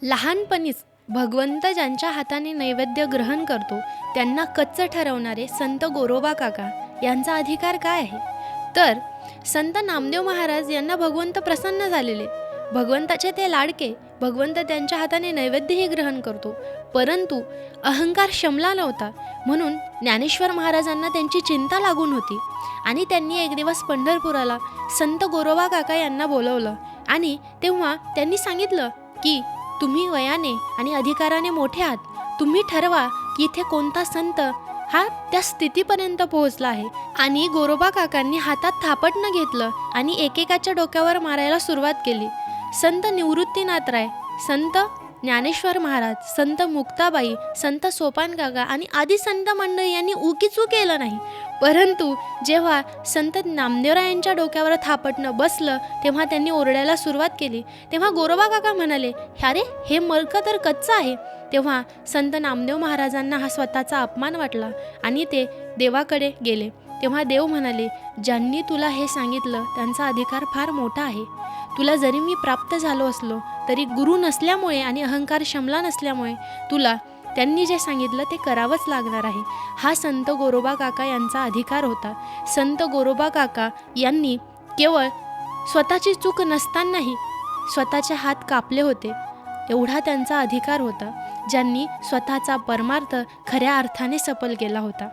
लहानपणीच भगवंत ज्यांच्या हाताने नैवेद्य ग्रहण करतो त्यांना कच्चं ठरवणारे संत गोरोबा काका यांचा अधिकार काय आहे? तर संत नामदेव महाराज यांना भगवंत प्रसन्न झालेले. भगवंताचे ते लाडके. भगवंत त्यांच्या हाताने नैवेद्यही ग्रहण करतो, परंतु अहंकार शमला नव्हता. म्हणून ज्ञानेश्वर महाराजांना त्यांची चिंता लागून होती आणि त्यांनी एक दिवस पंढरपुराला संत गोरोबा काका यांना बोलवलं आणि तेव्हा त्यांनी सांगितलं की तुम्ही वयाने आणि अधिकाराने मोठे आहात. तुम्ही ठरवा की इथे कोणता संत हा त्या स्थितीपर्यंत पोहोचला आहे. आणि गोरोबा काकांनी हातात थापटणं घेतलं आणि एकेकाच्या डोक्यावर मारायला सुरुवात केली. संत निवृत्तीनाथ राय, संत ज्ञानेश्वर महाराज, संत मुक्ताबाई, संत सोपान काका आणि आदी संत मंडळी यांनी उकीचूक केलं नाही. परंतु जेव्हा संत नामदेवरायांच्या डोक्यावर थापटणं बसलं तेव्हा त्यांनी ओरडायला सुरुवात केली. तेव्हा गोरोबा काका म्हणाले, अरे हे मडकं तर कच्चं आहे. तेव्हा संत नामदेव महाराजांना हा स्वतःचा अपमान वाटला आणि ते देवाकडे गेले. तेव्हा देव म्हणाले, ज्यांनी तुला हे सांगितलं त्यांचा अधिकार फार मोठा आहे. तुला जरी मी प्राप्त झालो असलो तरी गुरु नसल्यामुळे आणि अहंकार शमला नसल्यामुळे तुला त्यांनी जे सांगितलं ते करावंच लागणार आहे. हा संत गोरोबा काका यांचा अधिकार होता. संत गोरोबा काका यांनी केवळ स्वतःची चूक नसतानाही स्वतःचे हात कापले होते, एवढा त्यांचा अधिकार होता, ज्यांनी स्वतःचा परमार्थ खऱ्या अर्थाने सफल केला होता.